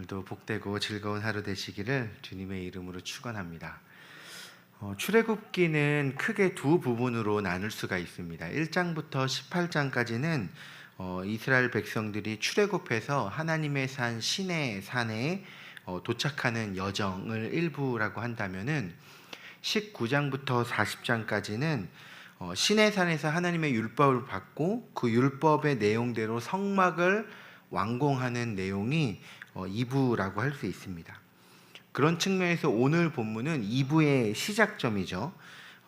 오늘도 복되고 즐거운 하루 되시기를 주님의 이름으로 축원합니다. 출애굽기는 크게 두 부분으로 나눌 수가 있습니다. 1장부터 18장까지는 이스라엘 백성들이 출애굽해서 하나님의 산 시내 산에 도착하는 여정을 일부라고 한다면은 19장부터 40장까지는 시내산에서 하나님의 율법을 받고 그 율법의 내용대로 성막을 완공하는 내용이 2부라고 할 수 있습니다. 그런 측면에서 오늘 본문은 2부의 시작점이죠.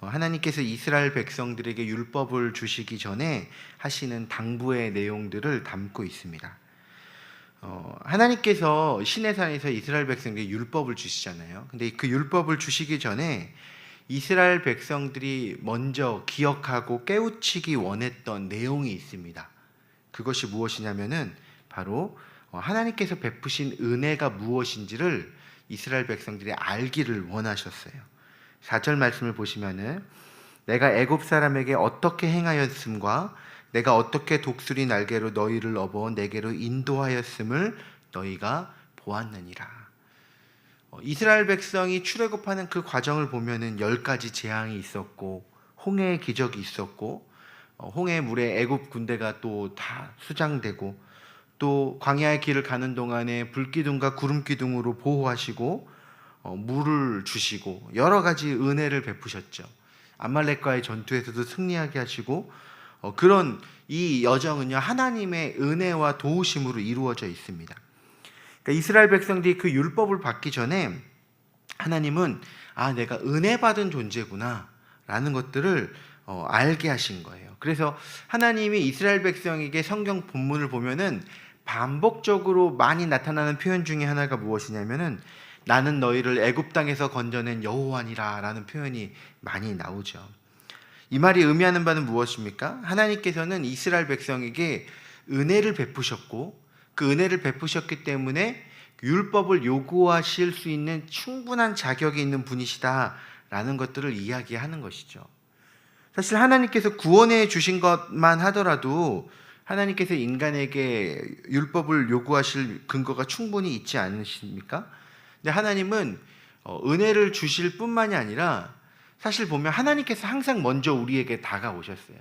하나님께서 이스라엘 백성들에게 율법을 주시기 전에 하시는 당부의 내용들을 담고 있습니다. 하나님께서 시내산에서 이스라엘 백성에게 율법을 주시잖아요. 근데 그 율법을 주시기 전에 이스라엘 백성들이 먼저 기억하고 깨우치기 원했던 내용이 있습니다. 그것이 무엇이냐면은 바로 하나님께서 베푸신 은혜가 무엇인지를 이스라엘 백성들이 알기를 원하셨어요. 4절 말씀을 보시면은 내가 애굽 사람에게 어떻게 행하였음과 내가 어떻게 독수리 날개로 너희를 업어 내게로 인도하였음을 너희가 보았느니라. 이스라엘 백성이 출애굽하는 그 과정을 보면은 10가지 재앙이 있었고 홍해의 기적이 있었고 홍해 물에 애굽 군대가 또 다 수장되고 또 광야의 길을 가는 동안에 불기둥과 구름기둥으로 보호하시고 물을 주시고 여러 가지 은혜를 베푸셨죠. 아말렉과의 전투에서도 승리하게 하시고 그런 이 여정은요 하나님의 은혜와 도우심으로 이루어져 있습니다. 그러니까 이스라엘 백성들이 그 율법을 받기 전에 하나님은 내가 은혜 받은 존재구나 라는 것들을 알게 하신 거예요. 그래서 하나님이 이스라엘 백성에게 성경 본문을 보면은 반복적으로 많이 나타나는 표현 중에 하나가 무엇이냐면은 나는 너희를 애굽 땅에서 건져낸 여호와니라 라는 표현이 많이 나오죠. 이 말이 의미하는 바는 무엇입니까? 하나님께서는 이스라엘 백성에게 은혜를 베푸셨고 그 은혜를 베푸셨기 때문에 율법을 요구하실 수 있는 충분한 자격이 있는 분이시다 라는 것들을 이야기하는 것이죠. 사실 하나님께서 구원해 주신 것만 하더라도 하나님께서 인간에게 율법을 요구하실 근거가 충분히 있지 않으십니까? 근데 하나님은 은혜를 주실 뿐만이 아니라 사실 보면 하나님께서 항상 먼저 우리에게 다가오셨어요.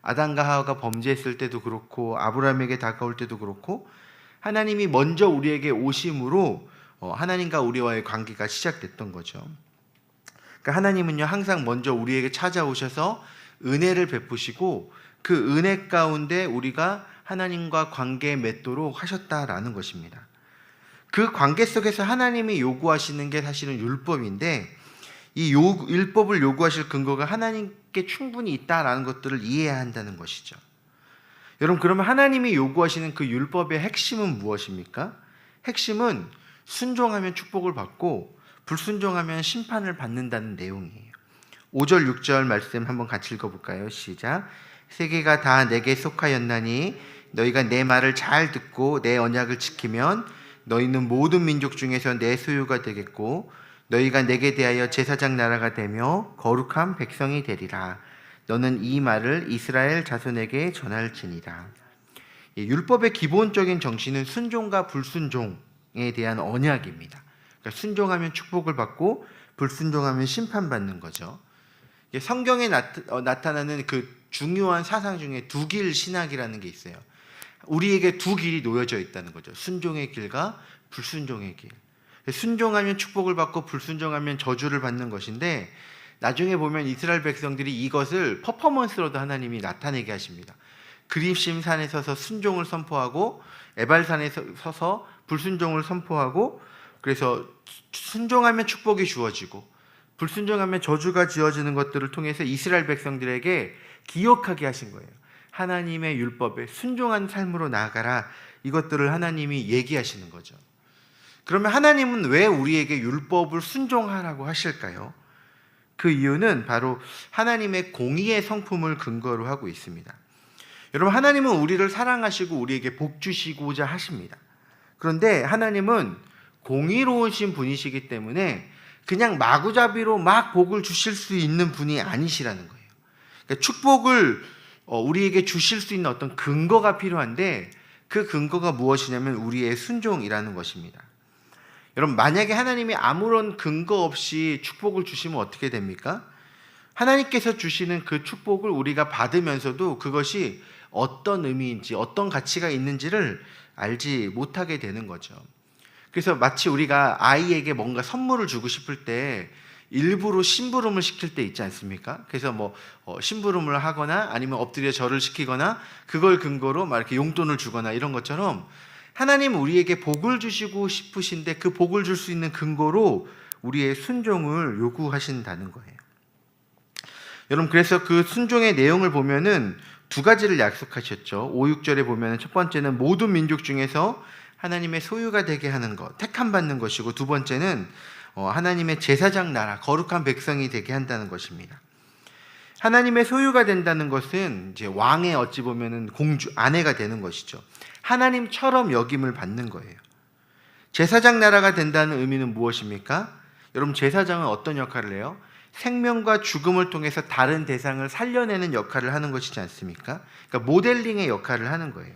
아담과 하와가 범죄했을 때도 그렇고 아브라함에게 다가올 때도 그렇고 하나님이 먼저 우리에게 오심으로 하나님과 우리와의 관계가 시작됐던 거죠. 그러니까 하나님은요 항상 먼저 우리에게 찾아오셔서 은혜를 베푸시고 그 은혜 가운데 우리가 하나님과 관계 맺도록 하셨다라는 것입니다. 그 관계 속에서 하나님이 요구하시는 게 사실은 율법인데 이 율법을 요구하실 근거가 하나님께 충분히 있다라는 것들을 이해해야 한다는 것이죠. 여러분 그러면 하나님이 요구하시는 그 율법의 핵심은 무엇입니까? 핵심은 순종하면 축복을 받고 불순종하면 심판을 받는다는 내용이에요. 5절 6절 말씀 한번 같이 읽어볼까요? 시작. 세계가 다 내게 속하였나니 너희가 내 말을 잘 듣고 내 언약을 지키면 너희는 모든 민족 중에서 내 소유가 되겠고 너희가 내게 대하여 제사장 나라가 되며 거룩한 백성이 되리라. 너는 이 말을 이스라엘 자손에게 전할지니라. 율법의 기본적인 정신은 순종과 불순종에 대한 언약입니다. 그러니까 순종하면 축복을 받고 불순종하면 심판받는 거죠. 성경에 나타나는 그 중요한 사상 중에 두길 신학이라는 게 있어요. 우리에게 두 길이 놓여져 있다는 거죠. 순종의 길과 불순종의 길. 순종하면 축복을 받고 불순종하면 저주를 받는 것인데 나중에 보면 이스라엘 백성들이 이것을 퍼포먼스로도 하나님이 나타내게 하십니다. 그리심 산에 서서 순종을 선포하고 에발산에 서서 불순종을 선포하고 그래서 순종하면 축복이 주어지고 불순종하면 저주가 지어지는 것들을 통해서 이스라엘 백성들에게 기억하게 하신 거예요. 하나님의 율법에 순종한 삶으로 나아가라. 이것들을 하나님이 얘기하시는 거죠. 그러면 하나님은 왜 우리에게 율법을 순종하라고 하실까요? 그 이유는 바로 하나님의 공의의 성품을 근거로 하고 있습니다. 여러분 하나님은 우리를 사랑하시고 우리에게 복 주시고자 하십니다. 그런데 하나님은 공의로우신 분이시기 때문에 그냥 마구잡이로 막 복을 주실 수 있는 분이 아니시라는 거예요. 그러니까 축복을 우리에게 주실 수 있는 어떤 근거가 필요한데 그 근거가 무엇이냐면 우리의 순종이라는 것입니다. 여러분, 만약에 하나님이 아무런 근거 없이 축복을 주시면 어떻게 됩니까? 하나님께서 주시는 그 축복을 우리가 받으면서도 그것이 어떤 의미인지, 어떤 가치가 있는지를 알지 못하게 되는 거죠. 그래서 마치 우리가 아이에게 뭔가 선물을 주고 싶을 때 일부러 심부름을 시킬 때 있지 않습니까? 그래서 심부름을 하거나 아니면 엎드려 절을 시키거나 그걸 근거로 막 이렇게 용돈을 주거나 이런 것처럼 하나님은 우리에게 복을 주시고 싶으신데 그 복을 줄 수 있는 근거로 우리의 순종을 요구하신다는 거예요. 여러분, 그래서 그 순종의 내용을 보면은 두 가지를 약속하셨죠. 5, 6절에 보면은 첫 번째는 모든 민족 중에서 하나님의 소유가 되게 하는 것, 택함 받는 것이고, 두 번째는 하나님의 제사장 나라, 거룩한 백성이 되게 한다는 것입니다. 하나님의 소유가 된다는 것은 이제 왕의 어찌 보면은 공주, 아내가 되는 것이죠. 하나님처럼 여김을 받는 거예요. 제사장 나라가 된다는 의미는 무엇입니까? 여러분, 제사장은 어떤 역할을 해요? 생명과 죽음을 통해서 다른 대상을 살려내는 역할을 하는 것이지 않습니까? 그러니까 모델링의 역할을 하는 거예요.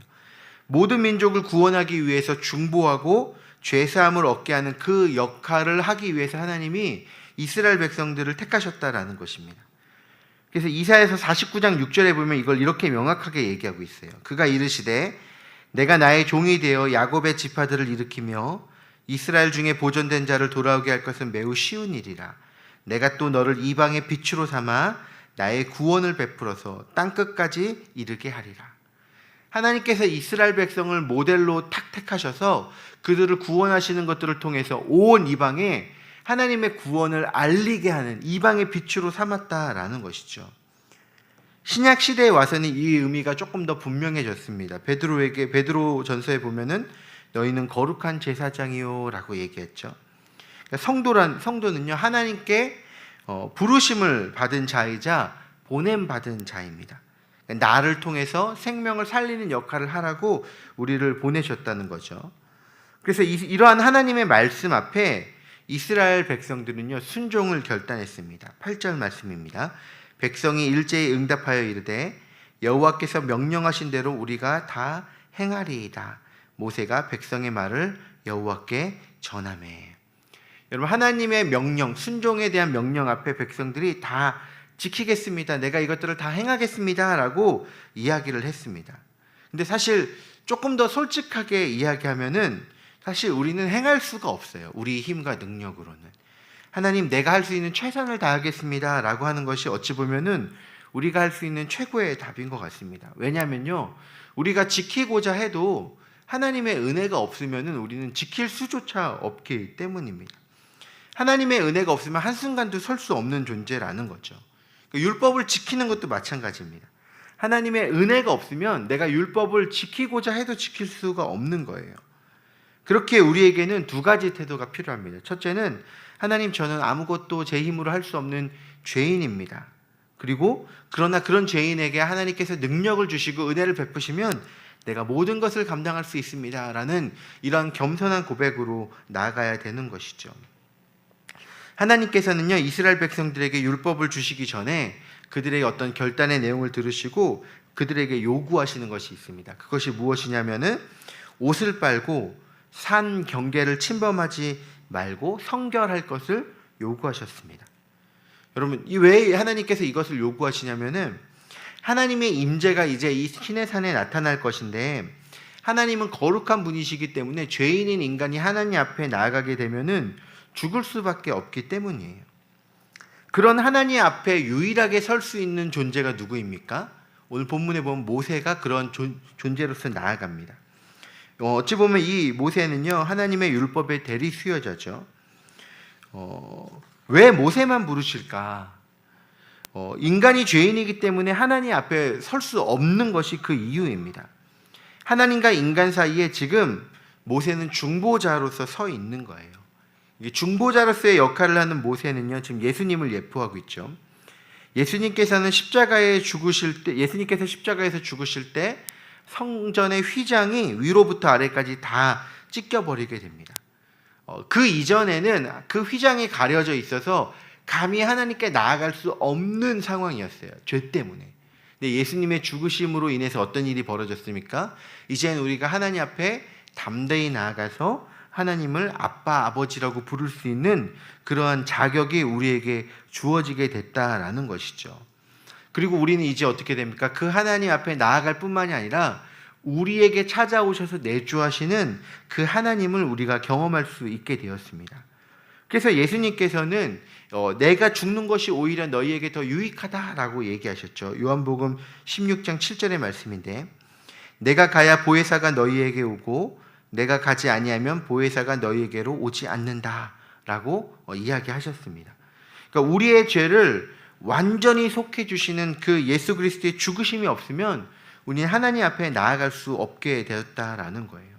모든 민족을 구원하기 위해서 중보하고 죄사함을 얻게 하는 그 역할을 하기 위해서 하나님이 이스라엘 백성들을 택하셨다라는 것입니다. 그래서 이사야서 49장 6절에 보면 이걸 이렇게 명확하게 얘기하고 있어요. 그가 이르시되 내가 나의 종이 되어 야곱의 지파들을 일으키며 이스라엘 중에 보존된 자를 돌아오게 할 것은 매우 쉬운 일이라. 내가 또 너를 이방의 빛으로 삼아 나의 구원을 베풀어서 땅끝까지 이르게 하리라. 하나님께서 이스라엘 백성을 모델로 탁 택하셔서 그들을 구원하시는 것들을 통해서 온 이방에 하나님의 구원을 알리게 하는 이방의 빛으로 삼았다라는 것이죠. 신약 시대에 와서는 이 의미가 조금 더 분명해졌습니다. 베드로 전서에 보면은 너희는 거룩한 제사장이요라고 얘기했죠. 성도는요, 하나님께 부르심을 받은 자이자 보냄 받은 자입니다. 나를 통해서 생명을 살리는 역할을 하라고 우리를 보내셨다는 거죠. 그래서 이러한 하나님의 말씀 앞에 이스라엘 백성들은요, 순종을 결단했습니다. 8절 말씀입니다. 백성이 일제히 응답하여 이르되 여호와께서 명령하신 대로 우리가 다 행하리이다. 모세가 백성의 말을 여호와께 전하매. 여러분, 하나님의 명령, 순종에 대한 명령 앞에 백성들이 다 지키겠습니다. 내가 이것들을 다 행하겠습니다. 라고 이야기를 했습니다. 근데 사실 조금 더 솔직하게 이야기하면은 사실 우리는 행할 수가 없어요. 우리 힘과 능력으로는. 하나님, 내가 할 수 있는 최선을 다하겠습니다. 라고 하는 것이 어찌 보면은 우리가 할 수 있는 최고의 답인 것 같습니다. 왜냐하면요, 우리가 지키고자 해도 하나님의 은혜가 없으면은 우리는 지킬 수조차 없기 때문입니다. 하나님의 은혜가 없으면 한순간도 설 수 없는 존재라는 거죠. 율법을 지키는 것도 마찬가지입니다. 하나님의 은혜가 없으면 내가 율법을 지키고자 해도 지킬 수가 없는 거예요. 그렇게 우리에게는 두 가지 태도가 필요합니다. 첫째는 하나님, 저는 아무것도 제 힘으로 할 수 없는 죄인입니다. 그리고 그러나 그런 죄인에게 하나님께서 능력을 주시고 은혜를 베푸시면 내가 모든 것을 감당할 수 있습니다. 라는 이런 겸손한 고백으로 나아가야 되는 것이죠. 하나님께서는요, 이스라엘 백성들에게 율법을 주시기 전에 그들의 어떤 결단의 내용을 들으시고 그들에게 요구하시는 것이 있습니다. 그것이 무엇이냐면은 옷을 빨고 산 경계를 침범하지 말고 성결할 것을 요구하셨습니다. 여러분, 왜 하나님께서 이것을 요구하시냐면은 하나님의 임재가 이제 이 시내산에 나타날 것인데 하나님은 거룩한 분이시기 때문에 죄인인 인간이 하나님 앞에 나아가게 되면은 죽을 수밖에 없기 때문이에요. 그런 하나님 앞에 유일하게 설 수 있는 존재가 누구입니까? 오늘 본문에 보면 모세가 그런 존재로서 나아갑니다. 어찌 보면 이 모세는요, 하나님의 율법의 대리 수여자죠. 왜 모세만 부르실까? 인간이 죄인이기 때문에 하나님 앞에 설 수 없는 것이 그 이유입니다. 하나님과 인간 사이에 지금 모세는 중보자로서 서 있는 거예요. 중보자로서의 역할을 하는 모세는요, 지금 예수님을 예표하고 있죠. 예수님께서 십자가에서 죽으실 때 성전의 휘장이 위로부터 아래까지 다 찢겨버리게 됩니다. 그 이전에는 그 휘장이 가려져 있어서 감히 하나님께 나아갈 수 없는 상황이었어요. 죄 때문에. 근데 예수님의 죽으심으로 인해서 어떤 일이 벌어졌습니까? 이제는 우리가 하나님 앞에 담대히 나아가서 하나님을 아빠, 아버지라고 부를 수 있는 그러한 자격이 우리에게 주어지게 됐다라는 것이죠. 그리고 우리는 이제 어떻게 됩니까? 그 하나님 앞에 나아갈 뿐만이 아니라 우리에게 찾아오셔서 내주하시는 그 하나님을 우리가 경험할 수 있게 되었습니다. 그래서 예수님께서는 내가 죽는 것이 오히려 너희에게 더 유익하다라고 얘기하셨죠. 요한복음 16장 7절의 말씀인데, 내가 가야 보혜사가 너희에게 오고 내가 가지 아니하면 보혜사가 너희에게로 오지 않는다라고 이야기하셨습니다. 그러니까 우리의 죄를 완전히 속해 주시는 그 예수 그리스도의 죽으심이 없으면 우리는 하나님 앞에 나아갈 수 없게 되었다라는 거예요.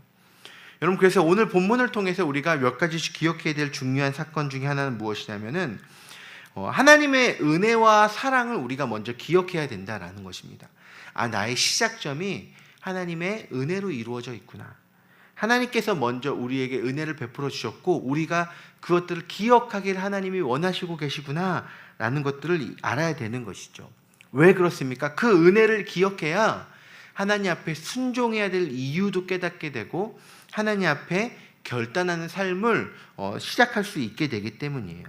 여러분, 그래서 오늘 본문을 통해서 우리가 몇 가지씩 기억해야 될 중요한 사건 중에 하나는 무엇이냐면은 하나님의 은혜와 사랑을 우리가 먼저 기억해야 된다라는 것입니다. 나의 시작점이 하나님의 은혜로 이루어져 있구나. 하나님께서 먼저 우리에게 은혜를 베풀어 주셨고 우리가 그것들을 기억하기를 하나님이 원하시고 계시구나 라는 것들을 알아야 되는 것이죠. 왜 그렇습니까? 그 은혜를 기억해야 하나님 앞에 순종해야 될 이유도 깨닫게 되고 하나님 앞에 결단하는 삶을 시작할 수 있게 되기 때문이에요.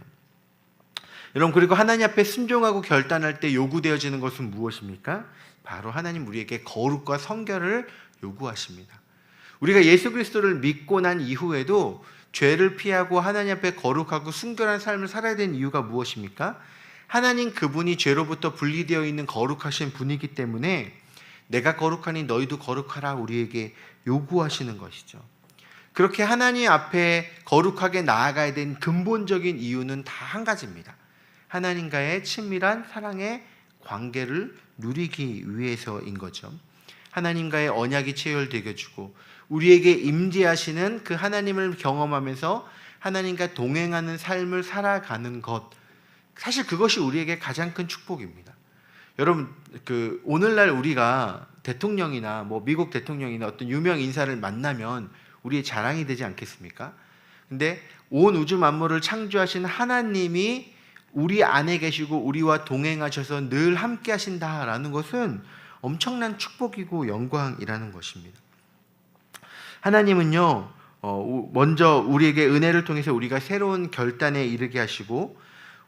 여러분, 그리고 하나님 앞에 순종하고 결단할 때 요구되어지는 것은 무엇입니까? 바로 하나님 우리에게 거룩과 성결을 요구하십니다. 우리가 예수 그리스도를 믿고 난 이후에도 죄를 피하고 하나님 앞에 거룩하고 순결한 삶을 살아야 되는 이유가 무엇입니까? 하나님 그분이 죄로부터 분리되어 있는 거룩하신 분이기 때문에 내가 거룩하니 너희도 거룩하라 우리에게 요구하시는 것이죠. 그렇게 하나님 앞에 거룩하게 나아가야 되는 근본적인 이유는 다 한 가지입니다. 하나님과의 친밀한 사랑의 관계를 누리기 위해서인 거죠. 하나님과의 언약이 체결되게 주고 우리에게 임재하시는 그 하나님을 경험하면서 하나님과 동행하는 삶을 살아가는 것, 사실 그것이 우리에게 가장 큰 축복입니다. 여러분, 오늘날 우리가 대통령이나 미국 대통령이나 어떤 유명 인사를 만나면 우리의 자랑이 되지 않겠습니까? 근데 온 우주 만물을 창조하신 하나님이 우리 안에 계시고 우리와 동행하셔서 늘 함께 하신다라는 것은 엄청난 축복이고 영광이라는 것입니다. 하나님은요, 먼저 우리에게 은혜를 통해서 우리가 새로운 결단에 이르게 하시고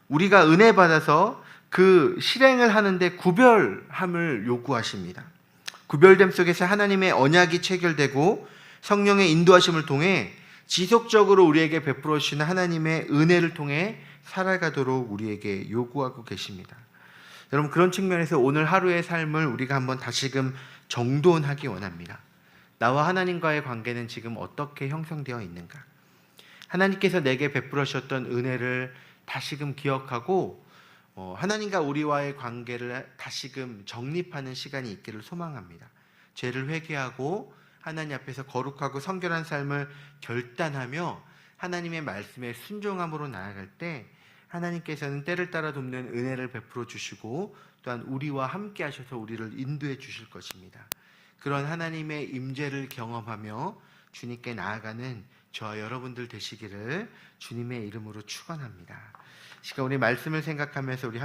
우리가 은혜 받아서 그 실행을 하는데 구별함을 요구하십니다. 구별됨 속에서 하나님의 언약이 체결되고 성령의 인도하심을 통해 지속적으로 우리에게 베풀어 주시는 하나님의 은혜를 통해 살아가도록 우리에게 요구하고 계십니다. 여러분, 그런 측면에서 오늘 하루의 삶을 우리가 한번 다시금 정돈하기 원합니다. 나와 하나님과의 관계는 지금 어떻게 형성되어 있는가? 하나님께서 내게 베풀어 주셨던 은혜를 다시금 기억하고 하나님과 우리와의 관계를 다시금 정립하는 시간이 있기를 소망합니다. 죄를 회개하고 하나님 앞에서 거룩하고 성결한 삶을 결단하며 하나님의 말씀에 순종함으로 나아갈 때 하나님께서는 때를 따라 돕는 은혜를 베풀어 주시고 또한 우리와 함께 하셔서 우리를 인도해 주실 것입니다. 그런 하나님의 임재를 경험하며 주님께 나아가는 저와 여러분들 되시기를 주님의 이름으로 축원합니다. 시간 우리 말씀을 생각하면서 우리